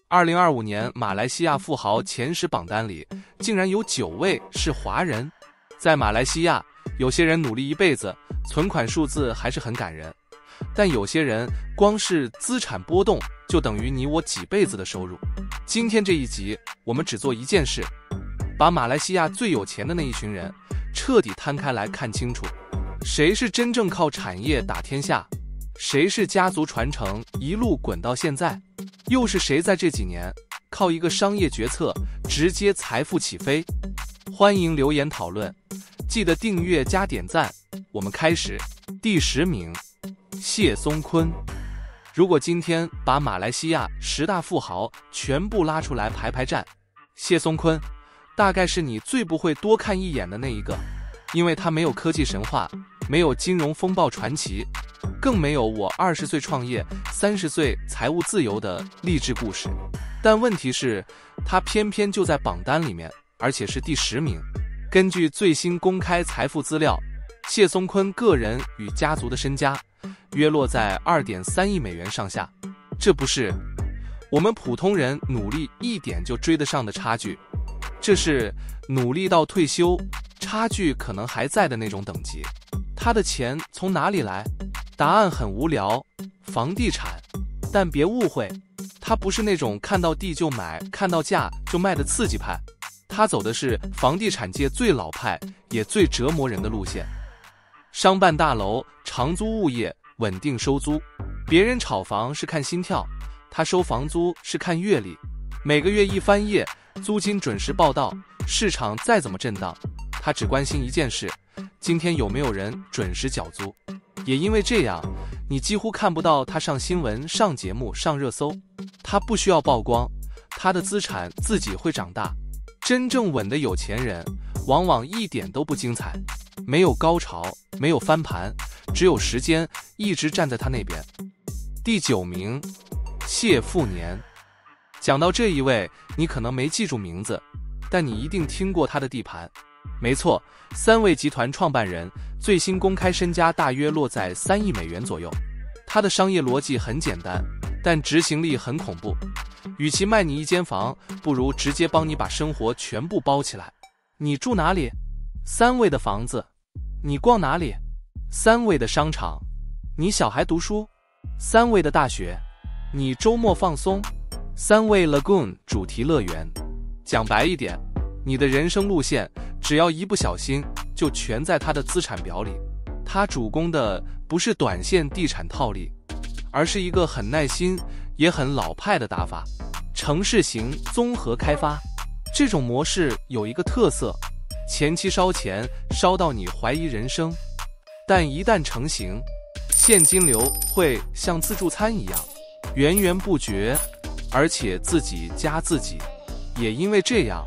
2025年马来西亚富豪前10榜单里，竟然有9位是华人。在马来西亚，有些人努力一辈子，存款数字还是很感人，但有些人光是资产波动就等于你我几辈子的收入。今天这一集，我们只做一件事，把马来西亚最有钱的那一群人彻底摊开来看清楚，谁是真正靠产业打天下，谁是家族传承一路滚到现在，又是谁在这几年靠一个商业决策直接财富起飞。欢迎留言讨论，记得订阅加点赞。我们开始。第10名，谢松坤。如果今天把马来西亚10大富豪全部拉出来排站，谢松坤大概是你最不会多看一眼的那一个，因为他没有科技神话，没有金融风暴传奇，更没有我20岁创业30岁财务自由的励志故事。但问题是，他偏偏就在榜单里面，而且是第10名。根据最新公开财富资料，谢松坤个人与家族的身家约落在2.3亿美元上下，这不是我们普通人努力一点就追得上的差距，这是努力到退休差距可能还在的那种等级。他的钱从哪里来？答案很无聊，房地产。但别误会，他不是那种看到地就买，看到价就卖的刺激派，他走的是房地产界最老派也最折磨人的路线。商办大楼、长租物业，稳定收租。别人炒房是看心跳，他收房租是看阅历。每个月一翻页，租金准时报到，市场再怎么震荡，他只关心一件事：今天有没有人准时缴租。也因为这样，你几乎看不到他上新闻、上节目、上热搜。他不需要曝光，他的资产自己会长大。真正稳的有钱人，往往一点都不精彩，没有高潮，没有翻盘，只有时间一直站在他那边。第9名，谢富年。讲到这一位，你可能没记住名字，但你一定听过他的地盘。没错，3位集团创办人，最新公开身家大约落在3亿美元左右。他的商业逻辑很简单，但执行力很恐怖。与其卖你一间房，不如直接帮你把生活全部包起来。你住哪里？3位的房子。你逛哪里？3位的商场。你小孩读书？3位的大学。你周末放松？3位 Lagoon 主题乐园。讲白一点，你的人生路线只要一不小心就全在他的资产表里。他主攻的不是短线地产套利，而是一个很耐心也很老派的打法，城市型综合开发。这种模式有一个特色，前期烧钱烧到你怀疑人生，但一旦成型，现金流会像自助餐一样源源不绝，而且自己加自己。也因为这样，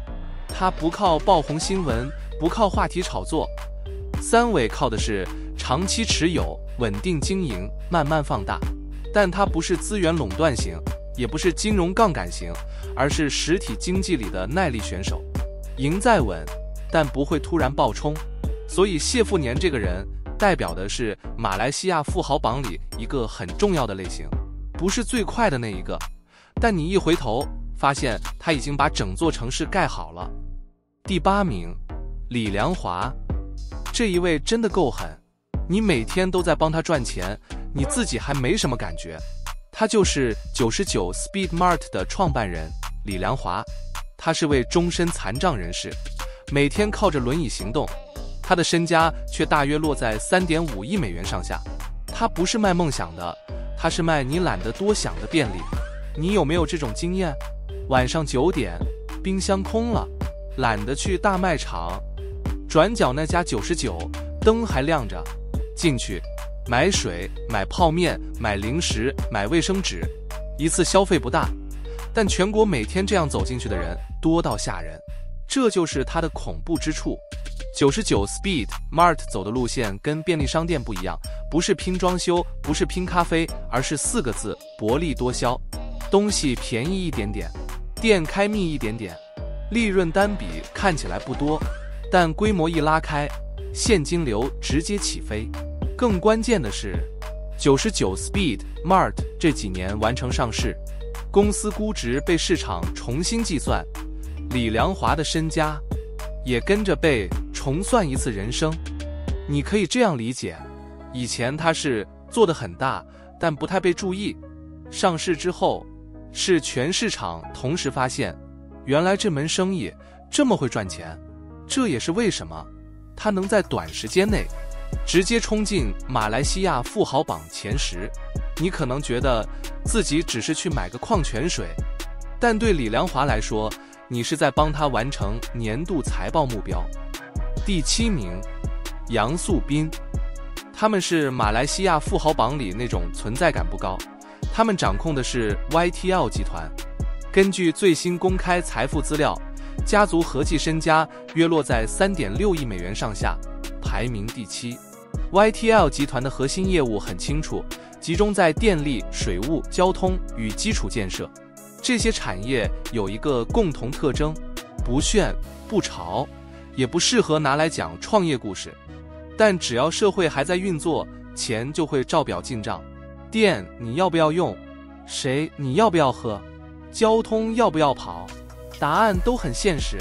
他不靠爆红新闻，不靠话题炒作。3位靠的是长期持有，稳定经营，慢慢放大。但他不是资源垄断型，也不是金融杠杆型，而是实体经济里的耐力选手，赢在稳，但不会突然暴冲。所以谢富年这个人代表的是马来西亚富豪榜里一个很重要的类型，不是最快的那一个，但你一回头发现他已经把整座城市盖好了。第8名，李良华。这一位真的够狠，你每天都在帮他赚钱，你自己还没什么感觉。他就是99 Speed Mart 的创办人李良华，他是位终身残障人士，每天靠着轮椅行动，他的身家却大约落在3.5亿美元上下。他不是卖梦想的，他是卖你懒得多想的便利。你有没有这种经验？晚上9点，冰箱空了，懒得去大卖场，转角那家99灯还亮着，进去买水，买泡面，买零食，买卫生纸，一次消费不大，但全国每天这样走进去的人多到吓人。这就是它的恐怖之处。99 Speed Mart 走的路线跟便利商店不一样，不是拼装修，不是拼咖啡，而是4个字：薄利多销。东西便宜一点点，店开密一点点，利润单笔看起来不多，但规模一拉开，现金流直接起飞。更关键的是，99 Speed Mart 这几年完成上市，公司估值被市场重新计算，李良华的身家也跟着被重算一次人生。你可以这样理解，以前他是做得很大，但不太被注意，上市之后是全市场同时发现，原来这门生意这么会赚钱。这也是为什么他能在短时间内直接冲进马来西亚富豪榜前10。你可能觉得自己只是去买个矿泉水，但对李良华来说，你是在帮他完成年度财报目标。第7名，杨素斌。他们是马来西亚富豪榜里那种存在感不高，他们掌控的是 YTL 集团。根据最新公开财富资料，家族合计身家约落在 3.6 亿美元上下，排名第7。YTL 集团的核心业务很清楚，集中在电力、水务、交通与基础建设。这些产业有一个共同特征，不炫不潮，也不适合拿来讲创业故事。但只要社会还在运作，钱就会照表进账。电你要不要用？谁你要不要喝？交通要不要跑？答案都很现实，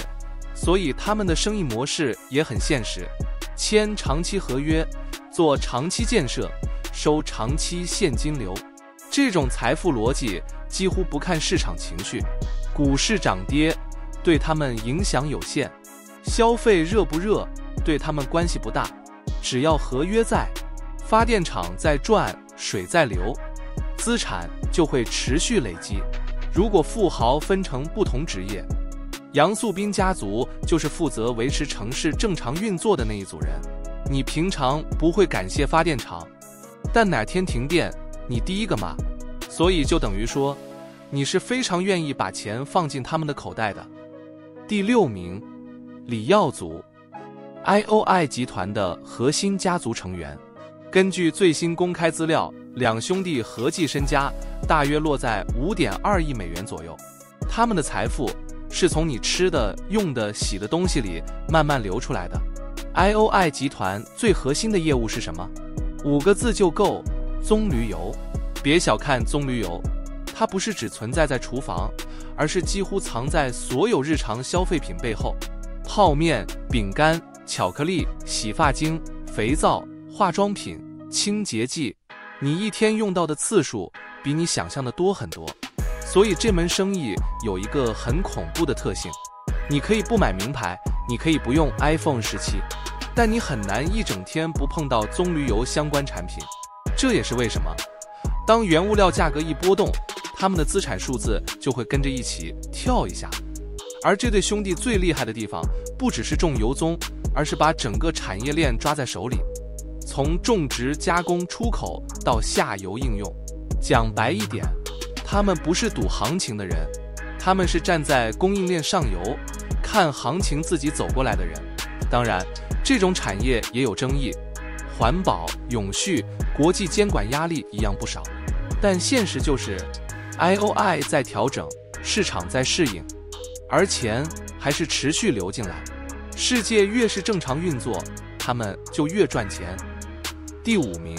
所以他们的生意模式也很现实，签长期合约，做长期建设，收长期现金流。这种财富逻辑几乎不看市场情绪，股市涨跌对他们影响有限，消费热不热对他们关系不大，只要合约在，发电厂在转，水在流，资产就会持续累积。如果富豪分成不同职业，杨素斌家族就是负责维持城市正常运作的那一组人。你平常不会感谢发电厂，但哪天停电，你第一个骂，所以就等于说，你是非常愿意把钱放进他们的口袋的。第6名，李耀祖。IOI 集团的核心家族成员。根据最新公开资料，两兄弟合计身家大约落在 5.2 亿美元左右。他们的财富是从你吃的、用的、洗的东西里慢慢流出来的。IOI 集团最核心的业务是什么？5个字就够：棕榈油。别小看棕榈油，它不是只存在在厨房，而是几乎藏在所有日常消费品背后。泡面、饼干、巧克力、洗发精、肥皂、化妆品、清洁剂，你一天用到的次数比你想象的多很多。所以这门生意有一个很恐怖的特性，你可以不买名牌，你可以不用 iPhone 17，但你很难一整天不碰到棕榈油相关产品。这也是为什么当原物料价格一波动，他们的资产数字就会跟着一起跳一下。而这对兄弟最厉害的地方，不只是种油棕，而是把整个产业链抓在手里，从种植、加工、出口到下游应用。讲白一点，他们不是赌行情的人，他们是站在供应链上游，看行情自己走过来的人。当然，这种产业也有争议，环保、永续、国际监管压力一样不少。但现实就是，IOI 在调整，市场在适应，而钱还是持续流进来。世界越是正常运作，他们就越赚钱。第5名，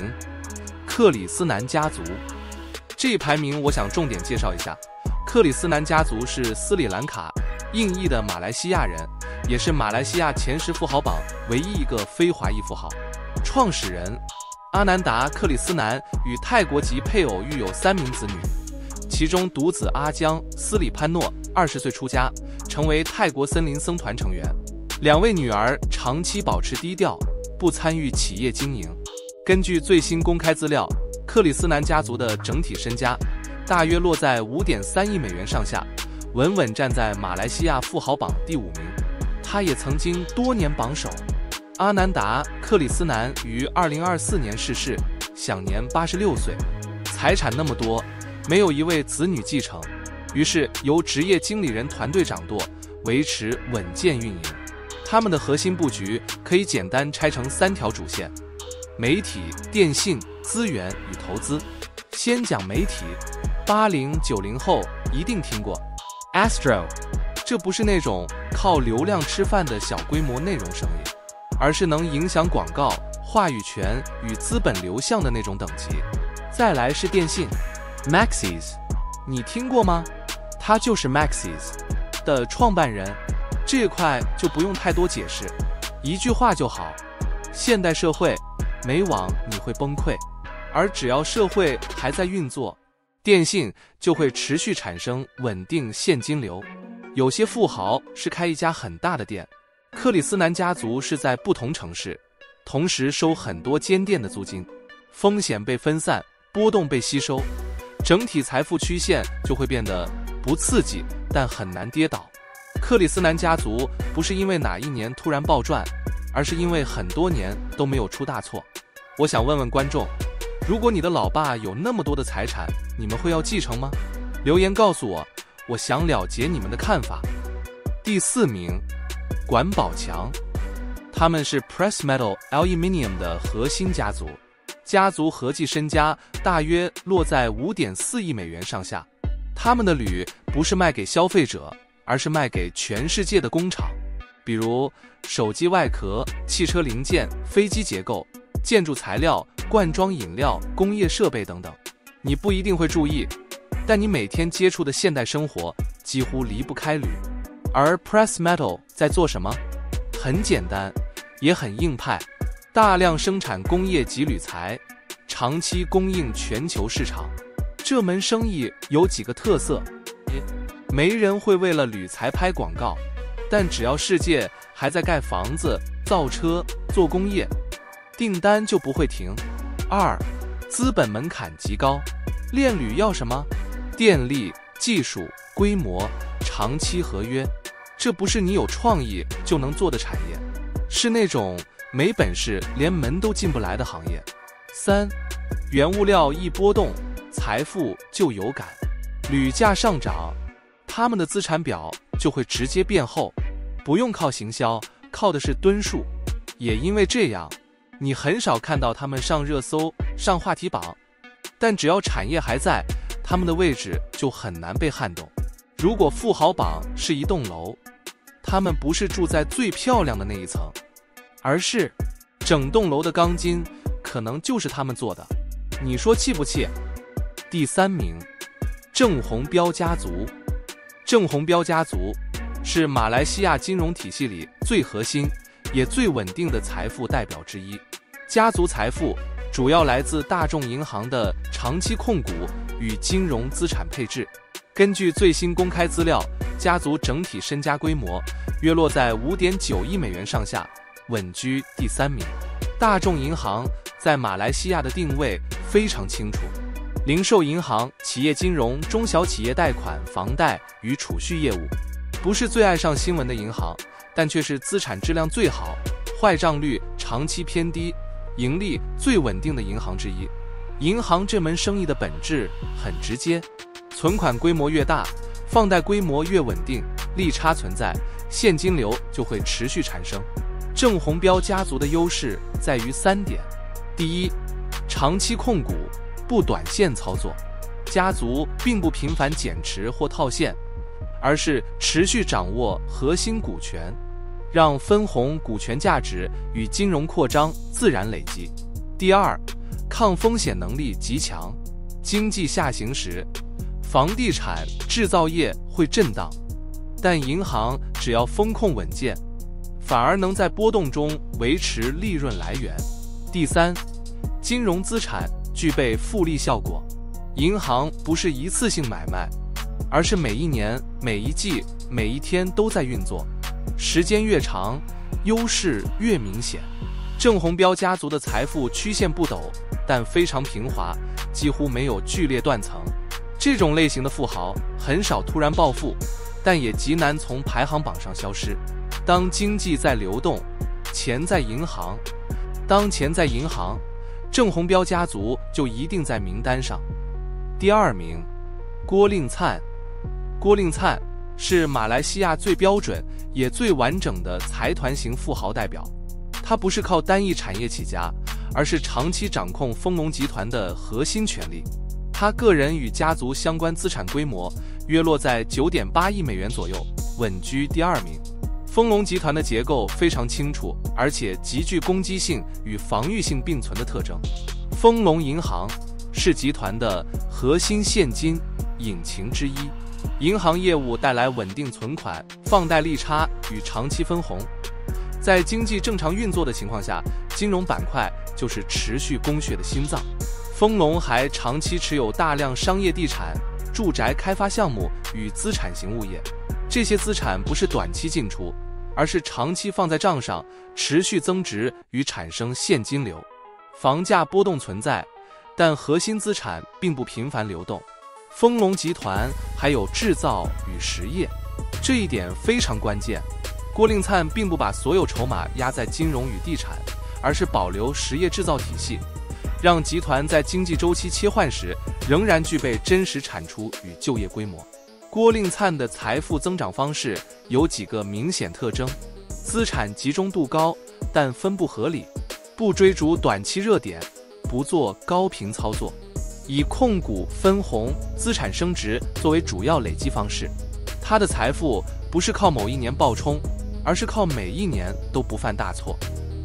克里斯南家族。这一排名我想重点介绍一下，克里斯南家族是斯里兰卡、印裔的马来西亚人，也是马来西亚前10富豪榜唯一一个非华裔富豪。创始人阿南达·克里斯南与泰国籍配偶育有3名子女，其中独子阿江·斯里潘诺20岁出家，成为泰国森林僧团成员。2位女儿长期保持低调，不参与企业经营。根据最新公开资料，克里斯南家族的整体身家大约落在 5.3 亿美元上下，稳稳站在马来西亚富豪榜第5名。他也曾经多年榜首。阿南达·克里斯南于2024年逝世，享年86岁。财产那么多，没有一位子女继承，于是由职业经理人团队掌舵，维持稳健运营。他们的核心布局可以简单拆成3条主线：媒体、电信、资源与投资。先讲媒体，80、90后一定听过 Astro， 这不是那种靠流量吃饭的小规模内容生意，而是能影响广告、话语权与资本流向的那种等级。再来是电信 Maxis，你听过吗？他就是 Maxis 的创办人。这块就不用太多解释，一句话就好：现代社会没网你会崩溃，而只要社会还在运作，电信就会持续产生稳定现金流。有些富豪是开一家很大的店，克里斯南家族是在不同城市同时收很多间店的租金，风险被分散，波动被吸收，整体财富曲线就会变得不刺激，但很难跌倒。克里斯南家族不是因为哪一年突然暴赚，而是因为很多年都没有出大错。我想问问观众，如果你的老爸有那么多的财产，你们会要继承吗？留言告诉我，我想了解你们的看法。第4名，管宝强，他们是 Press Metal Aluminium 的核心家族，家族合计身家大约落在5.4亿美元上下。他们的铝不是卖给消费者，而是卖给全世界的工厂，比如手机外壳、汽车零件、飞机结构、建筑材料、罐装饮料、工业设备等等。你不一定会注意，但你每天接触的现代生活几乎离不开铝。而 Press Metal 在做什么？很简单，也很硬派，大量生产工业级铝材，长期供应全球市场。这门生意有几个特色：没人会为了铝材拍广告，但只要世界还在盖房子、造车、做工业，订单就不会停。2. 资本门槛极高，炼铝要什么？电力、技术、规模、长期合约，这不是你有创意就能做的产业，是那种没本事连门都进不来的行业。3. 原物料一波动，财富就有感。铝价上涨，他们的资产表就会直接变厚，不用靠行销，靠的是吨数。也因为这样，你很少看到他们上热搜、上话题榜，但只要产业还在，他们的位置就很难被撼动。如果富豪榜是一栋楼，他们不是住在最漂亮的那一层，而是整栋楼的钢筋可能就是他们做的。你说气不气？第3名，郑红标家族。郑红标家族是马来西亚金融体系里最核心也最稳定的财富代表之一。家族财富主要来自大众银行的长期控股与金融资产配置。根据最新公开资料，家族整体身家规模约落在5.9亿美元上下，稳居第3名。大众银行在马来西亚的定位非常清楚，零售银行、企业金融、中小企业贷款、房贷与储蓄业务，不是最爱上新闻的银行，但却是资产质量最好、坏账率长期偏低、盈利最稳定的银行之一。银行这门生意的本质很直接，存款规模越大，放贷规模越稳定，利差存在，现金流就会持续产生。郑红标家族的优势在于3点：第一，长期控股，不短线操作。家族并不频繁减持或套现，而是持续掌握核心股权，让分红股权价值与金融扩张自然累积。第二，抗风险能力极强。经济下行时，房地产、制造业会震荡，但银行只要风控稳健，反而能在波动中维持利润来源。第三，金融资产具备复利效果。银行不是一次性买卖，而是每一年、每一季、每一天都在运作，时间越长，优势越明显。郑红标家族的财富曲线不陡，但非常平滑，几乎没有剧烈断层。这种类型的富豪很少突然暴富，但也极难从排行榜上消失。当经济在流动，钱在银行，当钱在银行，郑红标家族就一定在名单上。第二名，郭令灿。郭令灿是马来西亚最标准也最完整的财团型富豪代表。他不是靠单一产业起家，而是长期掌控丰隆集团的核心权力。他个人与家族相关资产规模约落在 9.8 亿美元左右，稳居第二名。丰隆集团的结构非常清楚，而且极具攻击性与防御性并存的特征。丰隆银行是集团的核心现金、引擎之一。银行业务带来稳定存款、放贷利差与长期分红。在经济正常运作的情况下，金融板块就是持续供血的心脏。丰隆还长期持有大量商业地产、住宅开发项目与资产型物业，这些资产不是短期进出，而是长期放在账上，持续增值与产生现金流。房价波动存在，但核心资产并不频繁流动。丰隆集团还有制造与实业，这一点非常关键。郭令灿并不把所有筹码压在金融与地产，而是保留实业制造体系，让集团在经济周期切换时仍然具备真实产出与就业规模。郭令灿的财富增长方式有几个明显特征：资产集中度高，但分布合理，不追逐短期热点，不做高频操作，以控股、分红、资产升值作为主要累积方式。他的财富不是靠某一年暴冲，而是靠每一年都不犯大错。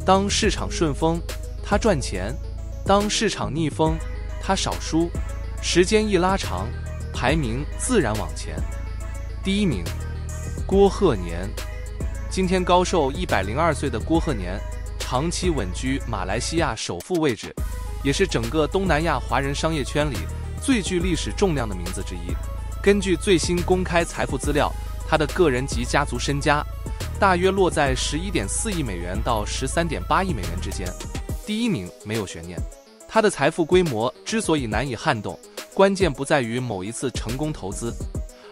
当市场顺风，他赚钱；当市场逆风，他少输。时间一拉长，排名自然往前。第1名，郭鹤年。今天高寿102岁的郭鹤年，长期稳居马来西亚首富位置，也是整个东南亚华人商业圈里最具历史重量的名字之一。根据最新公开财富资料，他的个人及家族身家大约落在11.4亿美元到13.8亿美元之间。第1名没有悬念。他的财富规模之所以难以撼动，关键不在于某一次成功投资，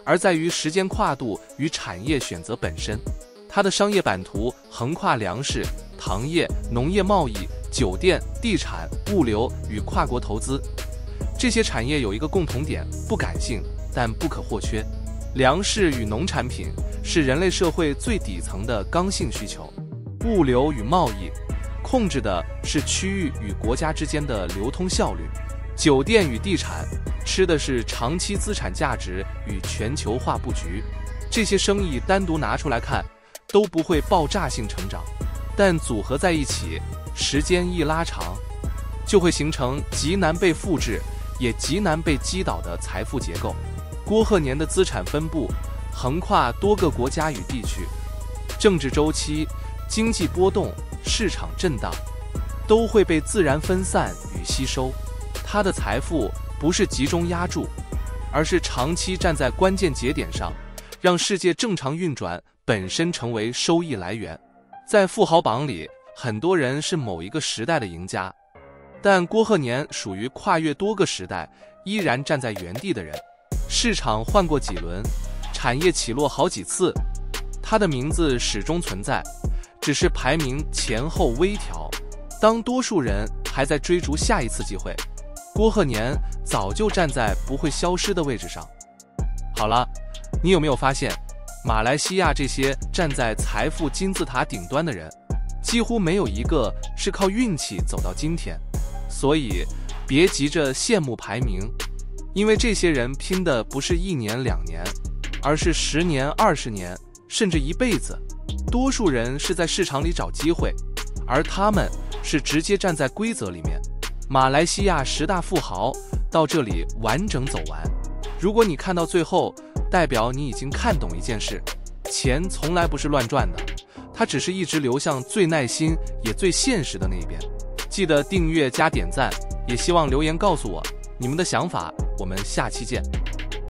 而在于时间跨度与产业选择本身。他的商业版图横跨粮食、糖业、农业贸易、酒店、地产、物流与跨国投资。这些产业有一个共同点，不感性但不可或缺。粮食与农产品是人类社会最底层的刚性需求，物流与贸易控制的是区域与国家之间的流通效率，酒店与地产吃的是长期资产价值与全球化布局。这些生意单独拿出来看都不会爆炸性成长，但组合在一起，时间一拉长，就会形成极难被复制也极难被击倒的财富结构。郭鹤年的资产分布横跨多个国家与地区，政治周期、经济波动、市场震荡都会被自然分散与吸收。他的财富不是集中压注，而是长期站在关键节点上，让世界正常运转本身成为收益来源。在富豪榜里，很多人是某一个时代的赢家，但郭鹤年属于跨越多个时代依然站在原地的人。市场换过几轮，产业起落好几次，他的名字始终存在，只是排名前后微调。当多数人还在追逐下一次机会，郭鹤年早就站在不会消失的位置上。好了，你有没有发现，马来西亚这些站在财富金字塔顶端的人，几乎没有一个是靠运气走到今天。所以别急着羡慕排名，因为这些人拼的不是1年2年，而是10年20年，甚至一辈子。多数人是在市场里找机会，而他们是直接站在规则里面。马来西亚10大富豪到这里完整走完，如果你看到最后，代表你已经看懂一件事：钱从来不是乱赚的，它只是一直流向最耐心也最现实的那一边。记得订阅加点赞，也希望留言告诉我你们的想法，我们下期见。